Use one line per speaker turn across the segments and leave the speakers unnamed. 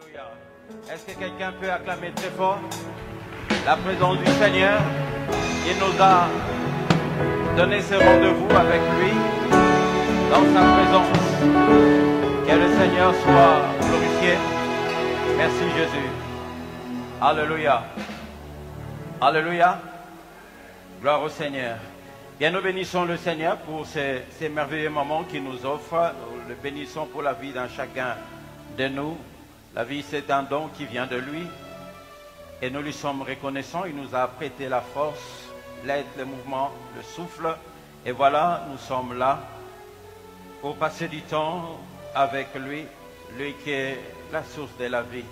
Alléluia. Est-ce que quelqu'un peut acclamer très fort la présence du Seigneur? Il nous a donné ce rendez-vous avec lui dans sa présence. Que le Seigneur soit glorifié. Merci Jésus. Alléluia. Alléluia. Gloire au Seigneur. Bien, nous bénissons le Seigneur pour ces merveilleux moments qu'il nous offre. Nous le bénissons pour la vie d'un chacun de nous. La vie, c'est un don qui vient de lui. Et nous lui sommes reconnaissants. Il nous a prêté la force, l'aide, le mouvement, le souffle. Et voilà, nous sommes là pour passer du temps avec lui, lui qui est la source de la vie.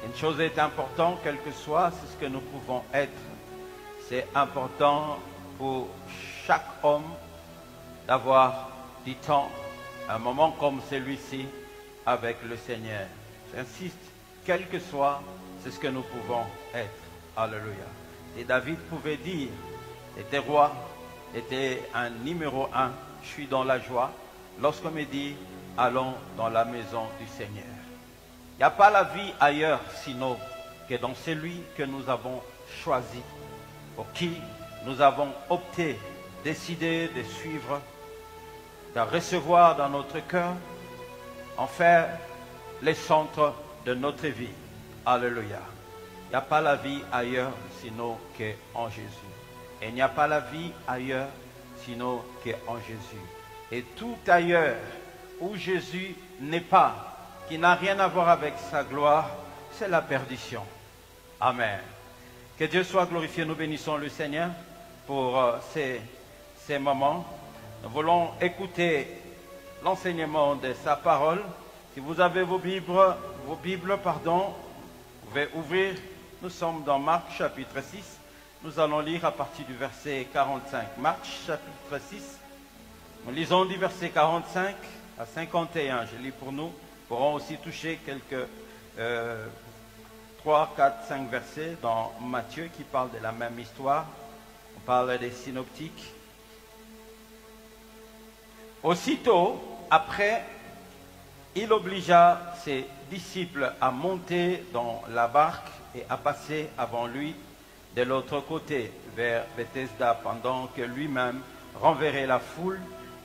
Une chose est importante, quel que soit ce que nous pouvons être. C'est important pour chaque homme d'avoir du temps, un moment comme celui-ci avec le Seigneur. J'insiste, quel que soit ce que nous pouvons être. Alléluia. Et David pouvait dire, était roi, était un numéro 1, je suis dans la joie, lorsqu'on me dit, allons dans la maison du Seigneur. Il n'y a pas la vie ailleurs sinon que dans celui que nous avons choisi, pour qui nous avons opté, décidé de suivre, de recevoir dans notre cœur, en faire les centres de notre vie. Alléluia. Il n'y a pas la vie ailleurs sinon qu'en Jésus. Et il n'y a pas la vie ailleurs sinon qu'en Jésus. Et tout ailleurs où Jésus n'est pas, qui n'a rien à voir avec sa gloire, c'est la perdition. Amen. Que Dieu soit glorifié. Nous bénissons le Seigneur pour ces moments. Nous voulons écouter l'enseignement de sa parole. Si vous avez vos Bibles, vous pouvez ouvrir. Nous sommes dans Marc chapitre 6. Nous allons lire à partir du verset 45. Marc chapitre 6. Nous lisons du verset 45 à 51. Je lis pour nous. Nous pourrons aussi toucher quelques 3, 4, 5 versets dans Matthieu qui parlent de la même histoire. On parle des synoptiques. Aussitôt, après, il obligea ses disciples à monter dans la barque et à passer avant lui de l'autre côté, vers Bethesda, pendant que lui-même renverrait la foule.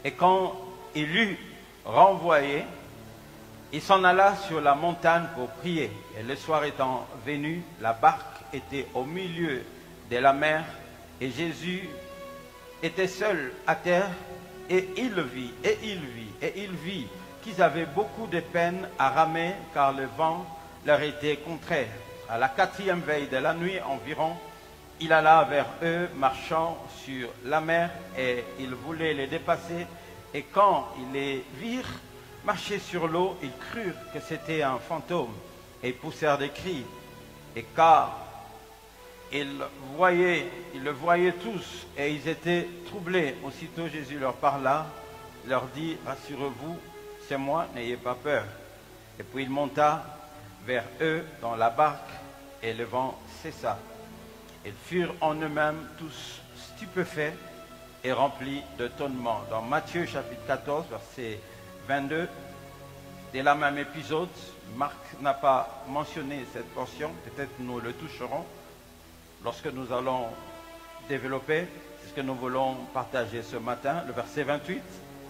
Et quand il eut renvoyé, il s'en alla sur la montagne pour prier. Et le soir étant venu, la barque était au milieu de la mer et Jésus était seul à terre. Et il vit qu'ils avaient beaucoup de peine à ramer car le vent leur était contraire. À la 4e veille de la nuit environ, il alla vers eux marchant sur la mer et il voulait les dépasser. Et quand ils les virent marcher sur l'eau, ils crurent que c'était un fantôme et poussèrent des cris. Et car ils le voyaient tous et ils étaient troublés. Aussitôt Jésus leur parla, leur dit, rassurez-vous, c'est moi, n'ayez pas peur. Et puis il monta vers eux dans la barque et le vent cessa. Ils furent en eux-mêmes tous stupéfaits et remplis d'étonnement. Dans Matthieu chapitre 14, verset 22, c'est le même épisode. Marc n'a pas mentionné cette portion, peut-être nous le toucherons lorsque nous allons développer. C'est ce que nous voulons partager ce matin. Le verset 28,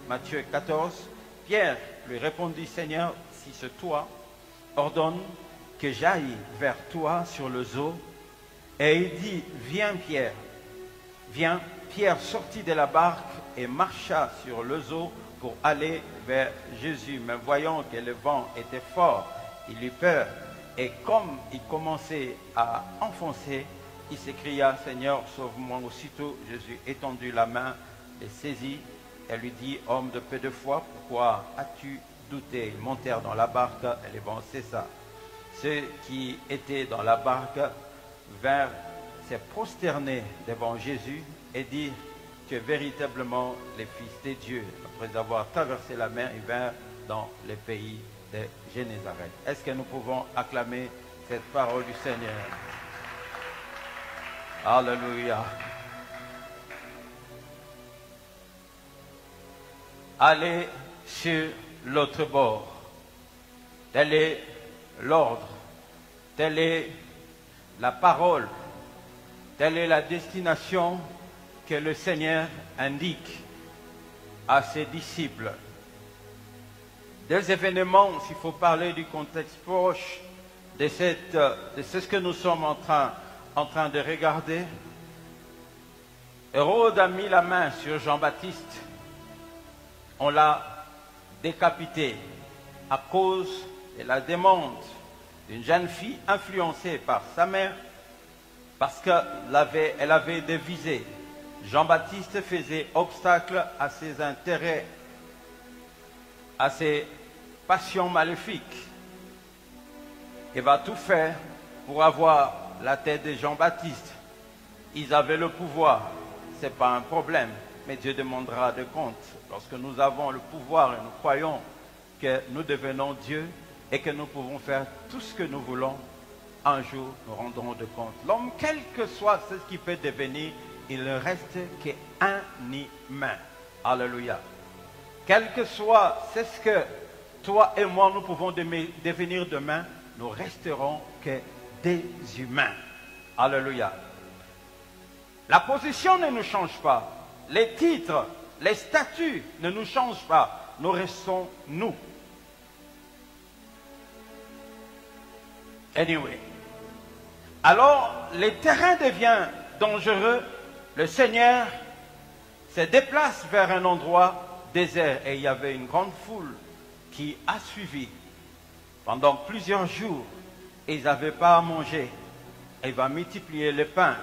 Matthieu 14. Pierre lui répondit, Seigneur, si c'est toi, ordonne que j'aille vers toi sur les eaux. Et il dit, viens Pierre. Viens. Pierre sortit de la barque et marcha sur les eaux pour aller vers Jésus. Mais voyant que le vent était fort, il eut peur. Et comme il commençait à enfoncer, il s'écria, Seigneur, sauve-moi. Aussitôt, Jésus étendit la main, les saisit et lui dit, homme de peu de foi, pourquoi as-tu douté? Ils montèrent dans la barque et le vent cessa. Ceux qui étaient dans la barque vinrent se prosterner devant Jésus et dire que véritablement les fils de Dieu, après avoir traversé la mer, ils vinrent dans le pays de Génézareth. Est-ce que nous pouvons acclamer cette parole du Seigneur? Alléluia. Allez sur l'autre bord. D'aller l'ordre, telle est la parole, telle est la destination que le Seigneur indique à ses disciples. Des événements, s'il faut parler du contexte proche de ce que nous sommes en train de regarder. Hérode a mis la main sur Jean-Baptiste. On l'a décapité à cause de la demande d'une jeune fille influencée par sa mère parce qu'elle avait dévisé. Jean-Baptiste faisait obstacle à ses intérêts, à ses passions maléfiques. Il va tout faire pour avoir la tête de Jean-Baptiste. Ils avaient le pouvoir, ce n'est pas un problème, mais Dieu demandera de compte. Lorsque nous avons le pouvoir et nous croyons que nous devenons Dieu et que nous pouvons faire tout ce que nous voulons, un jour nous rendrons de compte. L'homme, quel que soit ce qu'il peut devenir, il ne reste qu'un humain. Alléluia. Quel que soit ce que toi et moi nous pouvons devenir demain, nous resterons que des humains. Alléluia. La position ne nous change pas. Les titres, les statuts ne nous changent pas. Nous restons nous. Anyway. Alors, le terrain devient dangereux. Le Seigneur se déplace vers un endroit désert et il y avait une grande foule qui a suivi pendant plusieurs jours. Et ils n'avaient pas à manger. Et il va multiplier les pains.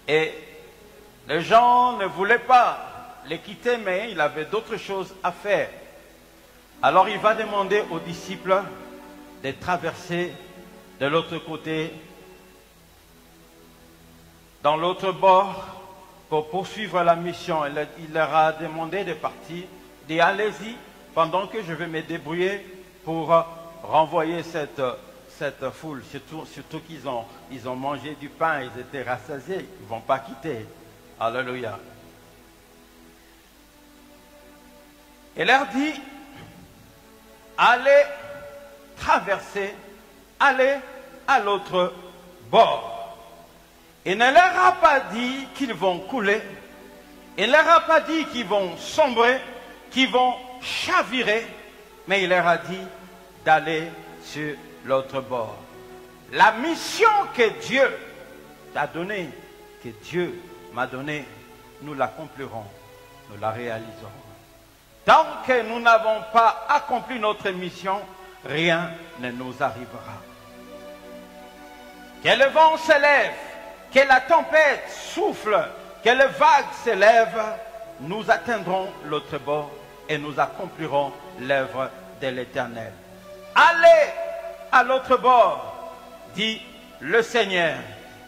Et les gens ne voulaient pas les quitter, mais il avait d'autres choses à faire. Alors il va demander aux disciples de traverser de l'autre côté, dans l'autre bord, pour poursuivre la mission. Il leur a demandé de partir, de dire allez-y, pendant que je vais me débrouiller pour renvoyer cette foule. Surtout qu'ils ont mangé du pain, ils étaient rassasiés, ils ne vont pas quitter. Alléluia. Il leur dit, allez traverser, allez à l'autre bord. Il ne leur a pas dit qu'ils vont couler. Il ne leur a pas dit qu'ils vont sombrer, qu'ils vont chavirer, mais il leur a dit d'aller sur l'autre bord. La mission que Dieu t'a donnée, que Dieu m'a donnée, nous l'accomplirons, nous la réaliserons. Tant que nous n'avons pas accompli notre mission, rien ne nous arrivera. Que le vent s'élève, que la tempête souffle, que les vagues s'élèvent, nous atteindrons l'autre bord et nous accomplirons l'œuvre de l'Éternel. Allez à l'autre bord, dit le Seigneur.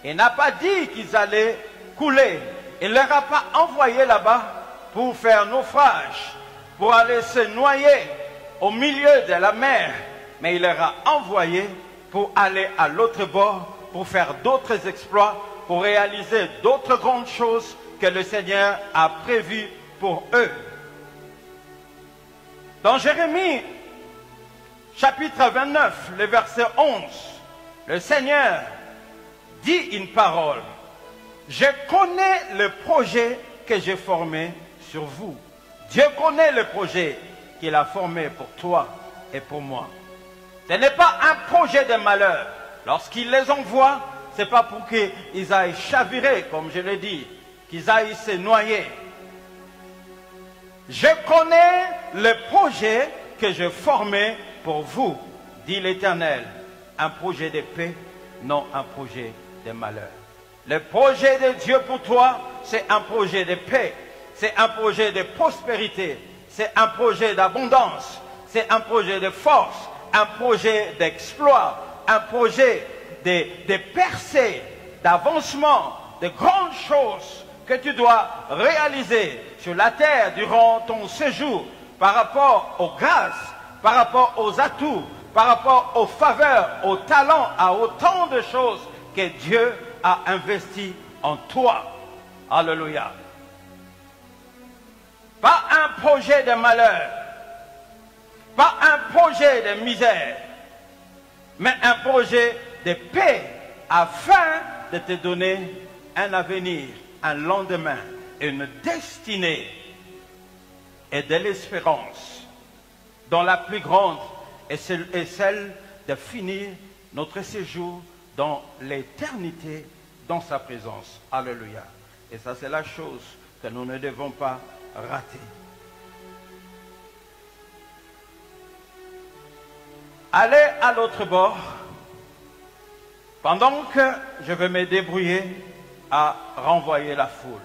Il n'a pas dit qu'ils allaient couler. Il ne leur a pas envoyé là-bas pour faire naufrage, pour aller se noyer au milieu de la mer. Mais il leur a envoyé pour aller à l'autre bord, pour faire d'autres exploits, pour réaliser d'autres grandes choses que le Seigneur a prévues pour eux. Dans Jérémie, chapitre 29, le verset 11, le Seigneur dit une parole. Je connais le projet que j'ai formé sur vous. Dieu connaît le projet qu'il a formé pour toi et pour moi. Ce n'est pas un projet de malheur. Lorsqu'il les envoie, ce n'est pas pour qu'ils aillent chavirer, comme je l'ai dit, qu'ils aillent se noyer. Je connais le projet que j'ai formé pour vous, dit l'Éternel. Un projet de paix, non un projet de malheur. Le projet de Dieu pour toi, c'est un projet de paix, c'est un projet de prospérité, c'est un projet d'abondance, c'est un projet de force, un projet d'exploit, un projet de percée, d'avancement, de grandes choses que tu dois réaliser sur la terre durant ton séjour par rapport aux grâces, par rapport aux atouts, par rapport aux faveurs, aux talents, à autant de choses que Dieu a investi en toi. Alléluia. Pas un projet de malheur, pas un projet de misère, mais un projet de paix afin de te donner un avenir, un lendemain, une destinée et de l'espérance, dont la plus grande est celle de finir notre séjour dans l'éternité, dans sa présence. Alléluia. Et ça, c'est la chose que nous ne devons pas rater. Allez à l'autre bord, pendant que je vais me débrouiller à renvoyer la foule.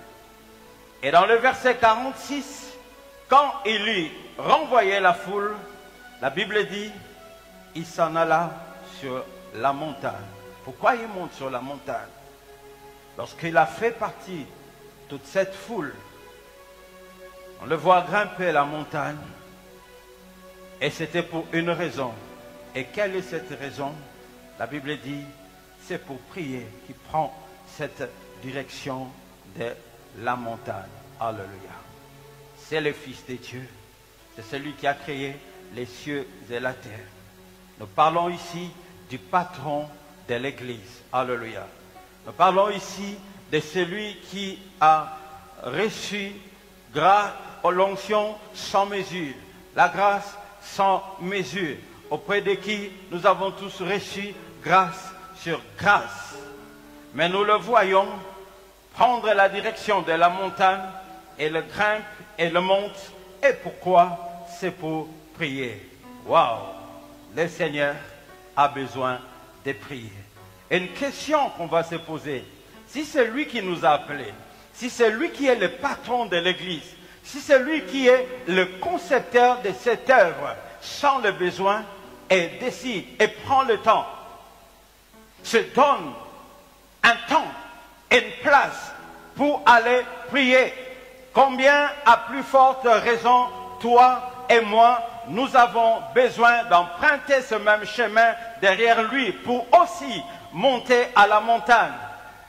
Et dans le verset 46, quand il lui renvoyait la foule, la Bible dit, il s'en alla sur la montagne. Pourquoi il monte sur la montagne? Lorsqu'il a fait partie de toute cette foule, on le voit grimper la montagne, et c'était pour une raison. Et quelle est cette raison? La Bible dit, c'est pour prier qu'il prend cette direction de la montagne. Alléluia. C'est le Fils de Dieu. C'est celui qui a créé les cieux et la terre. Nous parlons ici du patron de l'Église. Alléluia. Nous parlons ici de celui qui a reçu grâce aux l'onction sans mesure, la grâce sans mesure, auprès de qui nous avons tous reçu grâce sur grâce. Mais nous le voyons prendre la direction de la montagne et le grimpe et le monte. Et pourquoi? C'est pour prier. Waouh! Le Seigneur a besoin de prier. Et une question qu'on va se poser, si c'est lui qui nous a appelés, si c'est lui qui est le patron de l'Église, si c'est lui qui est le concepteur de cette œuvre, sans le besoin, et décide et prend le temps, se donne un temps et une place pour aller prier. Combien à plus forte raison, toi et moi, nous avons besoin d'emprunter ce même chemin derrière lui pour aussi monter à la montagne.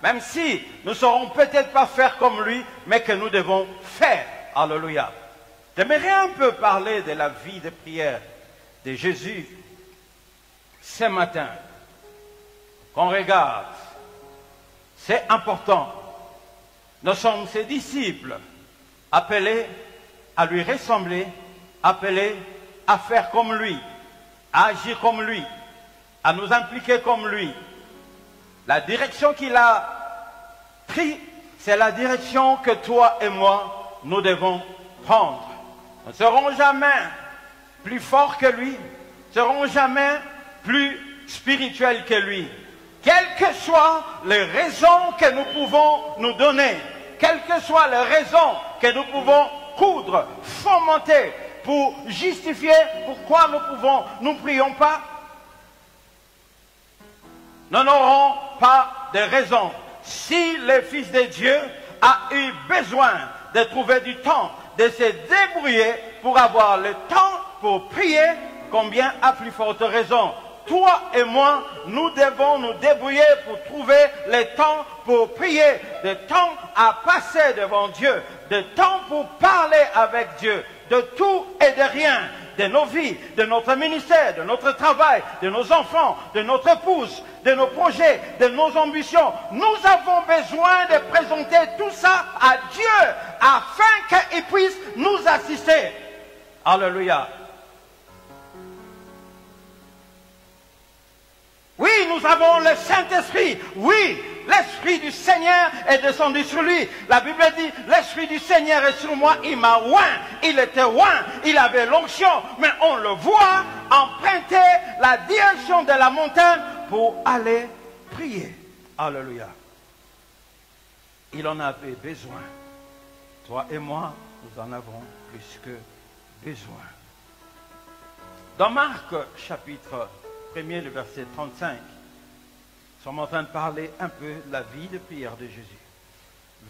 Même si nous ne saurons peut-être pas faire comme lui, mais que nous devons faire. Alléluia. J'aimerais un peu parler de la vie de prière de Jésus ce matin. Qu'on regarde, c'est important. Nous sommes ses disciples, appelés à lui ressembler, appelés à faire comme lui, à agir comme lui, à nous impliquer comme lui. La direction qu'il a prise, c'est la direction que toi et moi, nous devons prendre. Nous ne serons jamais plus forts que lui, ne serons jamais plus spirituels que lui. Quelles que soient les raisons que nous pouvons nous donner, quelles que soient les raisons que nous pouvons coudre, fomenter, pour justifier pourquoi nous ne prions pas, nous n'aurons pas de raison. Si le Fils de Dieu a eu besoin de trouver du temps, de se débrouiller pour avoir le temps pour prier, combien à plus forte raison, toi et moi, nous devons nous débrouiller pour trouver le temps pour prier, le temps à passer devant Dieu, le temps pour parler avec Dieu, de tout et de rien, de nos vies, de notre ministère, de notre travail, de nos enfants, de notre épouse, de nos projets, de nos ambitions. Nous avons besoin de présenter tout ça à Dieu afin qu'il puisse nous assister. Alléluia. Oui, nous avons le Saint-Esprit. Oui, l'Esprit du Seigneur est descendu sur lui. La Bible dit, l'Esprit du Seigneur est sur moi, il m'a oint. Il était oint, il avait l'onction. Mais on le voit emprunter la direction de la montagne pour aller prier. Alléluia. Il en avait besoin. Toi et moi, nous en avons plus que besoin. Dans Marc, chapitre 1er, le verset 35, nous sommes en train de parler un peu de la vie de prière de Jésus.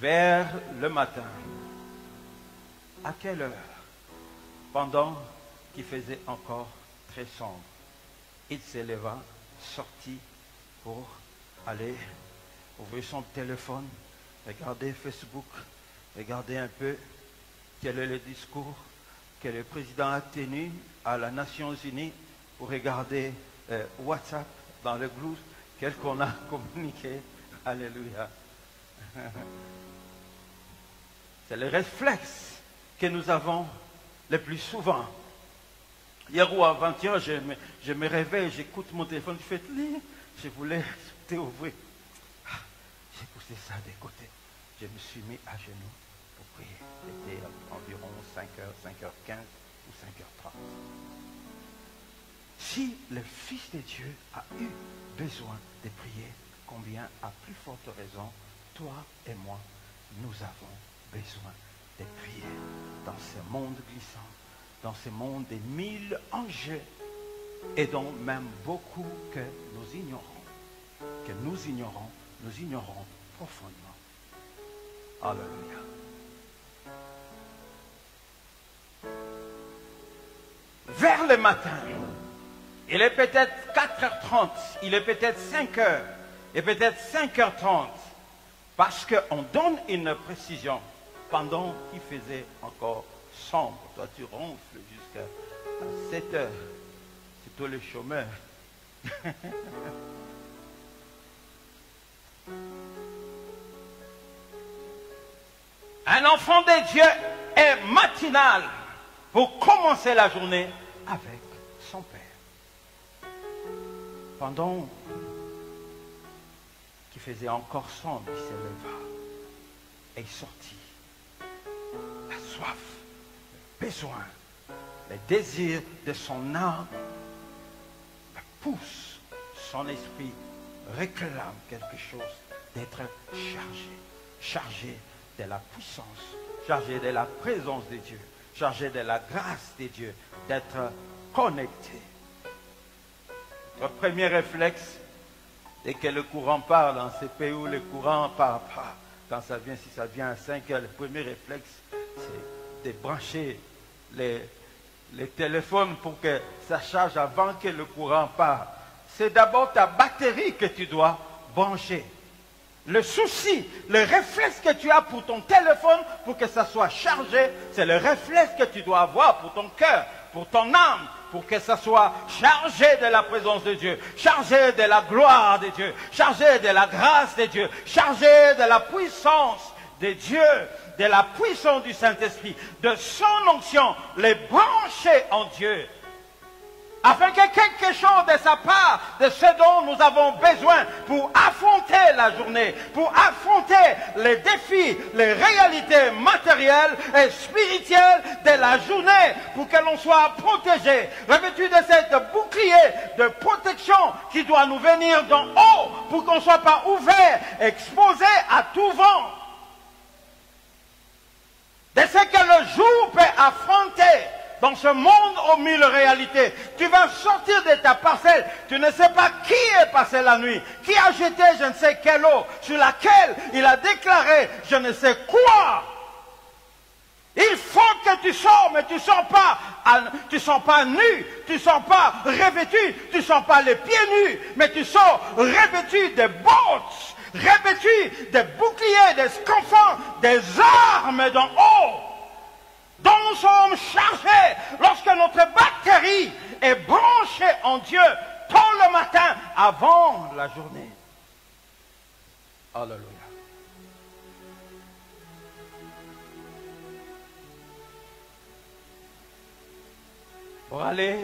Vers le matin, à quelle heure? Pendant qu'il faisait encore très sombre, il s'éleva, sortit pour aller ouvrir son téléphone, regarder Facebook, regarder un peu quel est le discours que le président a tenu à la Nations Unies, pour regarder WhatsApp dans le groupe, quel qu'on a communiqué. Alléluia. C'est le réflexe que nous avons le plus souvent. Hier ou avant-hier, je me réveille, j'écoute mon téléphone, je fais lire, je voulais t'ouvrir. J'ai poussé ça de côté. Je me suis mis à genoux pour prier. C'était environ 5h, 5h15 ou 5h30. Si le Fils de Dieu a eu besoin de prier, combien à plus forte raison, toi et moi, nous avons besoin de prier dans ce monde glissant, dans ce monde des 1000 enjeux et dont même beaucoup que nous ignorons profondément. Alléluia. Vers le matin, il est peut-être 4h30, il est peut-être 5h, et peut-être 5h30, parce qu'on donne une précision pendant qu'il faisait encore sombre. Toi, tu ronfles jusqu'à 7h. C'est tous les chômeurs. Un enfant de Dieu est matinal pour commencer la journée avec son Père. Pendant qu'il faisait encore sombre, il se leva et il sortit. La soif, le besoin, le désir de son âme le pousse. Son esprit réclame quelque chose, d'être chargé de la puissance, chargé de la présence de Dieu, chargé de la grâce de Dieu, d'être connecté. Notre premier réflexe, dès que le courant part dans ces pays où le courant part pas, quand ça vient, si ça vient à 5 heures, le premier réflexe, c'est de brancher les téléphones pour que ça charge avant que le courant parte. C'est d'abord ta batterie que tu dois brancher. Le souci, le réflexe que tu as pour ton téléphone, pour que ça soit chargé, c'est le réflexe que tu dois avoir pour ton cœur, pour ton âme, pour que ça soit chargé de la présence de Dieu, chargé de la gloire de Dieu, chargé de la grâce de Dieu, chargé de la puissance de Dieu, de la puissance du Saint-Esprit, de son onction, les brancher en Dieu. Afin que quelque chose de sa part, de ce dont nous avons besoin pour affronter la journée, pour affronter les défis, les réalités matérielles et spirituelles de la journée, pour que l'on soit protégé, revêtu de cette bouclier de protection qui doit nous venir d'en haut, pour qu'on ne soit pas ouvert, exposé à tout vent. De ce que le jour peut affronter. Dans ce monde aux 1000 réalités, tu vas sortir de ta parcelle, tu ne sais pas qui est passé la nuit, qui a jeté je ne sais quelle eau, sur laquelle il a déclaré je ne sais quoi. Il faut que tu sors, mais tu ne sors pas nu, tu ne sors pas revêtu, tu ne sors pas les pieds nus, mais tu sors revêtu de bottes, revêtu de boucliers, des scaphandres, des armes d'en haut, dont nous sommes chargés lorsque notre batterie est branchée en Dieu tôt le matin avant la journée. Alléluia. Pour aller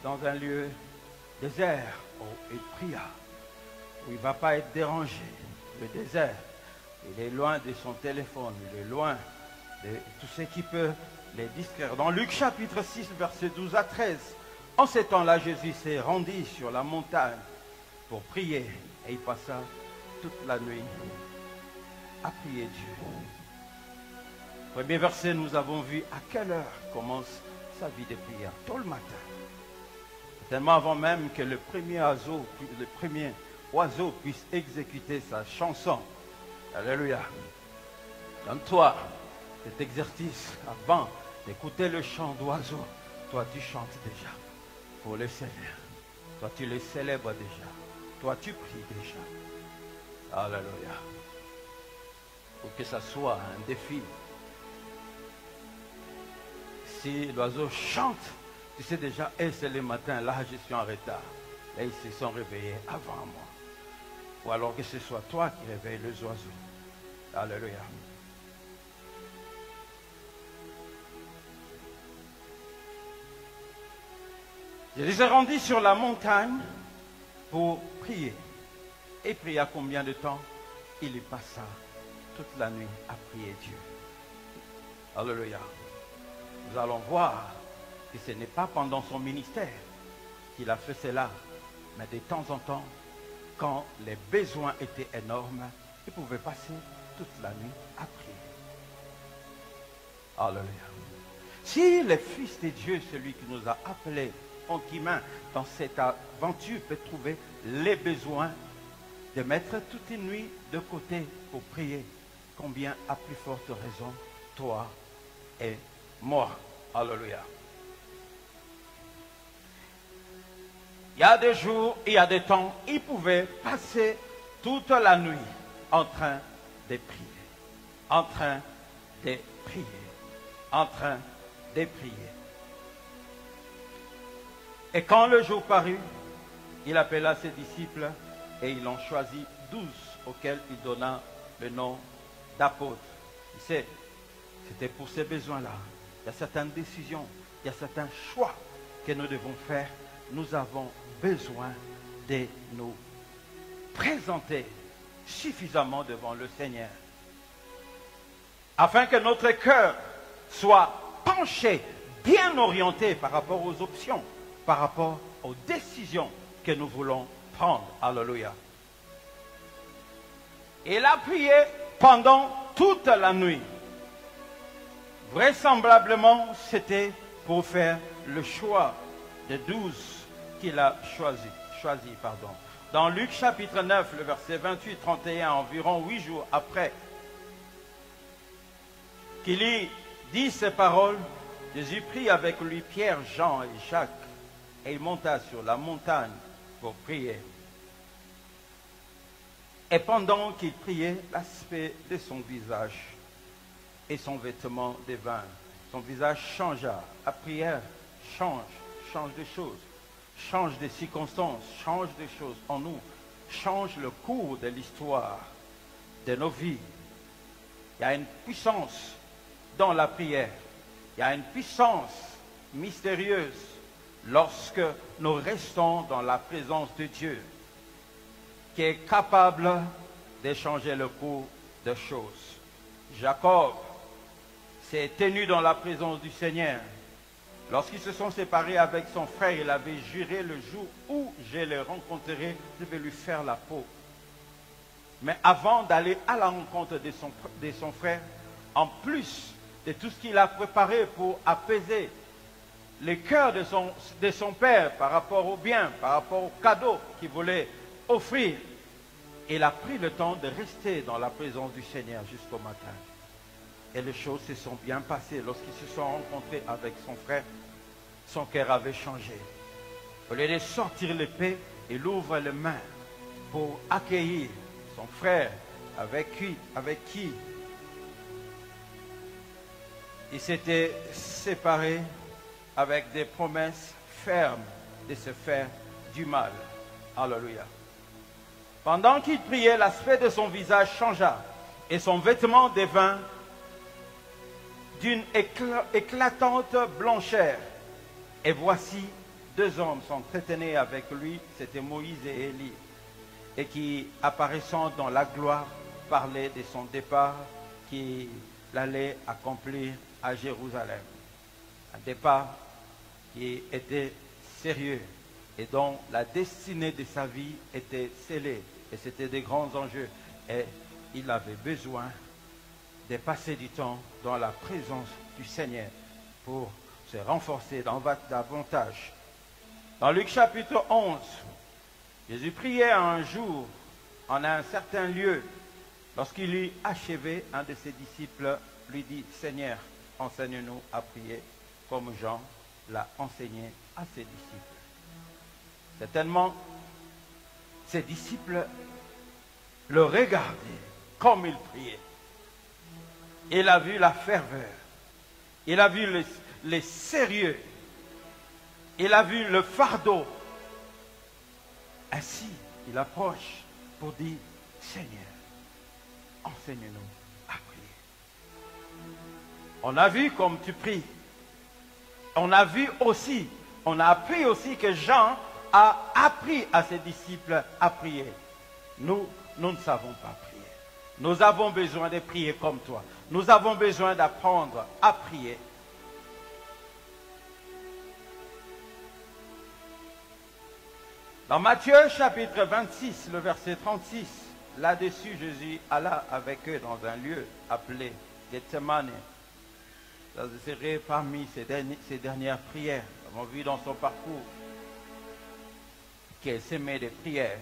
dans un lieu désert où il pria, où il ne va pas être dérangé, le désert, il est loin de son téléphone, il est loin de tout ce qui peut les distraire. Dans Luc chapitre 6, versets 12 à 13, en ce temps-là, Jésus s'est rendu sur la montagne pour prier et il passa toute la nuit à prier Dieu. Premier verset, nous avons vu à quelle heure commence sa vie de prière, tôt le matin. Tellement avant même que le premier oiseau puisse exécuter sa chanson. Alléluia. Donne-toi cet exercice avant d'écouter le chant d'oiseau. Toi, tu chantes déjà pour le Seigneur. Toi, tu le célèbres déjà. Toi, tu pries déjà. Alléluia. Pour que ça soit un défi. Si l'oiseau chante, tu sais déjà, et c'est le matin, là, je suis en retard. et ils se sont réveillés avant moi. Ou alors que ce soit toi qui réveilles les oiseaux. Alléluia. Je les ai rendus sur la montagne pour prier. Et pria combien de temps? Il y passa toute la nuit à prier Dieu. Alléluia. Nous allons voir que ce n'est pas pendant son ministère qu'il a fait cela, mais de temps en temps, quand les besoins étaient énormes, il pouvait passer toute la nuit à prier. Alléluia. Si le Fils de Dieu, celui qui nous a appelés intimement dans cette aventure, peut trouver les besoins de mettre toute une nuit de côté pour prier, combien à plus forte raison, toi et moi. Alléluia. Il y a des jours, il y a des temps, il pouvait passer toute la nuit en train de prier, en train de prier, en train de prier. Et quand le jour parut, il appela ses disciples et il en choisit 12 auxquels il donna le nom d'apôtres. Tu sais, c'était pour ces besoins-là. Il y a certaines décisions, il y a certains choix que nous devons faire. Nous avons besoin de nous présenter suffisamment devant le Seigneur, afin que notre cœur soit penché, bien orienté par rapport aux options, par rapport aux décisions que nous voulons prendre. Alléluia. Il a prié pendant toute la nuit. Vraisemblablement, c'était pour faire le choix de 12 qu'il a choisi. Dans Luc chapitre 9, le verset 28-31, environ 8 jours après qu'il ait dit ces paroles, Jésus prit avec lui Pierre, Jean et Jacques, et il monta sur la montagne pour prier. Et pendant qu'il priait, l'aspect de son visage et son vêtement devint. Son visage changea. La prière change des choses, change des circonstances, change des choses en nous, change le cours de l'histoire de nos vies. Il y a une puissance dans la prière. Il y a une puissance mystérieuse lorsque nous restons dans la présence de Dieu, qui est capable de changer le cours des choses. Jacob s'est tenu dans la présence du Seigneur. Lorsqu'ils se sont séparés avec son frère, il avait juré: le jour où je le rencontrerai, je vais lui faire la peau. Mais avant d'aller à la rencontre de son frère, en plus de tout ce qu'il a préparé pour apaiser le cœur de son père par rapport au bien, par rapport au cadeau qu'il voulait offrir, il a pris le temps de rester dans la présence du Seigneur jusqu'au matin. Et les choses se sont bien passées. Lorsqu'ils se sont rencontrés avec son frère, son cœur avait changé. Au lieu de sortir l'épée, il ouvre les mains pour accueillir son frère avec qui il s'était séparé avec des promesses fermes de se faire du mal. Alléluia. Pendant qu'il priait, l'aspect de son visage changea et son vêtement devint d'une éclatante blancheur. Et voici, 2 hommes s'entretenaient avec lui, c'était Moïse et Élie, et qui, apparaissant dans la gloire, parlaient de son départ qu'il allait accomplir à Jérusalem. Un départ qui était sérieux et dont la destinée de sa vie était scellée. Et c'était des grands enjeux. Et il avait besoin de passer du temps dans la présence du Seigneur pour se renforcer davantage. Dans Luc chapitre 11, Jésus priait un jour en un certain lieu. Lorsqu'il eut achevé, un de ses disciples lui dit: Seigneur, enseigne-nous à prier comme Jean l'a enseigné à ses disciples. Certainement, ses disciples le regardaient comme il priait. Il a vu la ferveur, il a vu le sérieux, il a vu le fardeau Ainsi, il approche pour dire, Seigneur, enseigne-nous à prier. On a vu comme tu pries. On a vu aussi, on a appris aussi que Jean a appris à ses disciples à prier. Nous ne savons pas prier. Nous avons besoin de prier comme toi. Nous avons besoin d'apprendre à prier. Dans Matthieu chapitre 26, le verset 36, là-dessus Jésus alla avec eux dans un lieu appelé Gethsemane. Ça serait parmi ses dernières prières. Nous avons vu dans son parcours qu'elle s'aimait des prières.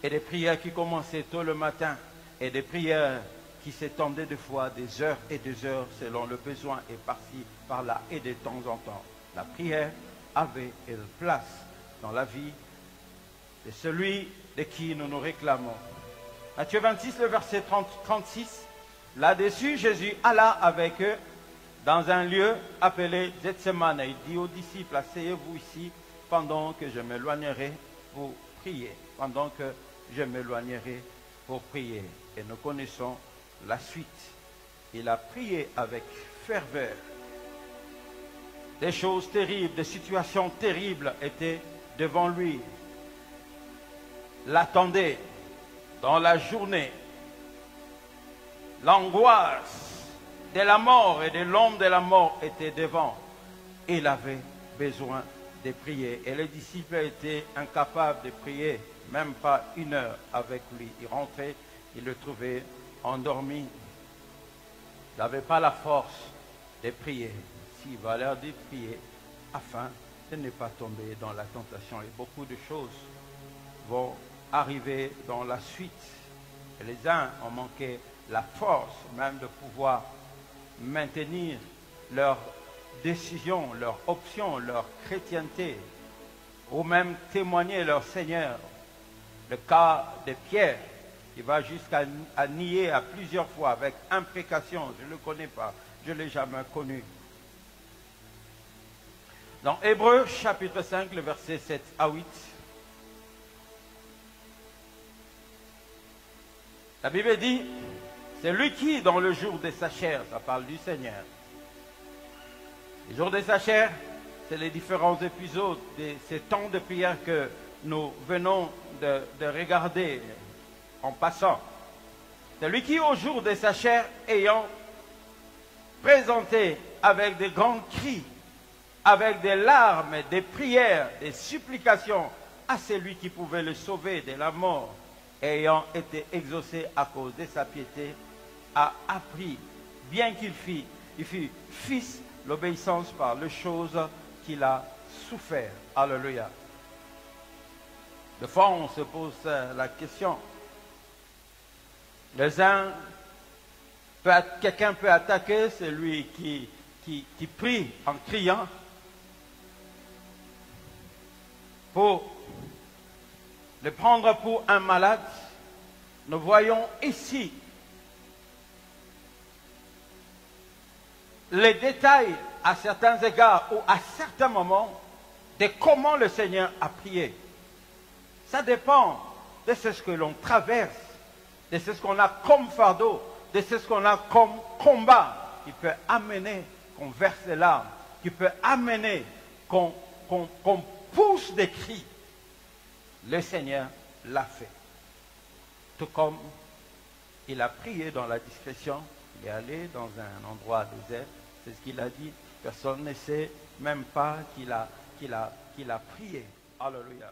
Et des prières qui commençaient tôt le matin. Et des prières qui s'étendaient des fois des heures et des heures selon le besoin et par-ci, par-là et de temps en temps. La prière avait une place dans la vie de celui de qui nous nous réclamons. Matthieu 26, le verset 36. Là-dessus, Jésus alla avec eux dans un lieu appelé Gethsemane. Il dit aux disciples, asseyez-vous ici pendant que je m'éloignerai pour prier. Pendant que je m'éloignerai pour prier. Et nous connaissons la suite. Il a prié avec ferveur. Des choses terribles, des situations terribles étaient devant lui. L'attendaient dans la journée. L'angoisse de la mort et de l'homme de la mort était devant. Il avait besoin de prier. Et les disciples étaient incapables de prier, même pas une heure avec lui. Il rentrait, il le trouvait endormi. Il n'avait pas la force de prier. S'il va leur dire de prier afin de ne pas tomber dans la tentation. Et beaucoup de choses vont arriver dans la suite. Et les uns ont manqué la force même de pouvoir maintenir leur décision, leur option, leur chrétienté, ou même témoigner leur Seigneur. Le cas de Pierre, qui va jusqu'à nier à plusieurs fois avec imprécation, je ne le connais pas, je ne l'ai jamais connu. Dans Hébreux chapitre 5, le verset 7 à 8, la Bible dit, c'est lui qui, dans le jour de sa chair, ça parle du Seigneur. Le jour de sa chair, c'est les différents épisodes de ces temps de prière que nous venons de regarder en passant. C'est lui qui, au jour de sa chair, ayant présenté avec de grands cris, avec des larmes, des prières, des supplications à celui qui pouvait le sauver de la mort, ayant été exaucé à cause de sa piété, a appris, bien qu'il fût fils, l'obéissance par les choses qu'il a souffert. Alléluia. De fois, on se pose la question. Quelqu'un peut attaquer celui qui prie en criant pour le prendre pour un malade. Nous voyons ici les détails à certains égards ou à certains moments de comment le Seigneur a prié. Ça dépend de ce que l'on traverse, de ce qu'on a comme fardeau, de ce qu'on a comme combat, qui peut amener qu'on verse les larmes, qui peut amener qu'on pousse des cris. Le Seigneur l'a fait. Tout comme il a prié dans la discrétion, il est allé dans un endroit désert, c'est ce qu'il a dit. Personne ne sait même pas qu'il a prié. Alléluia.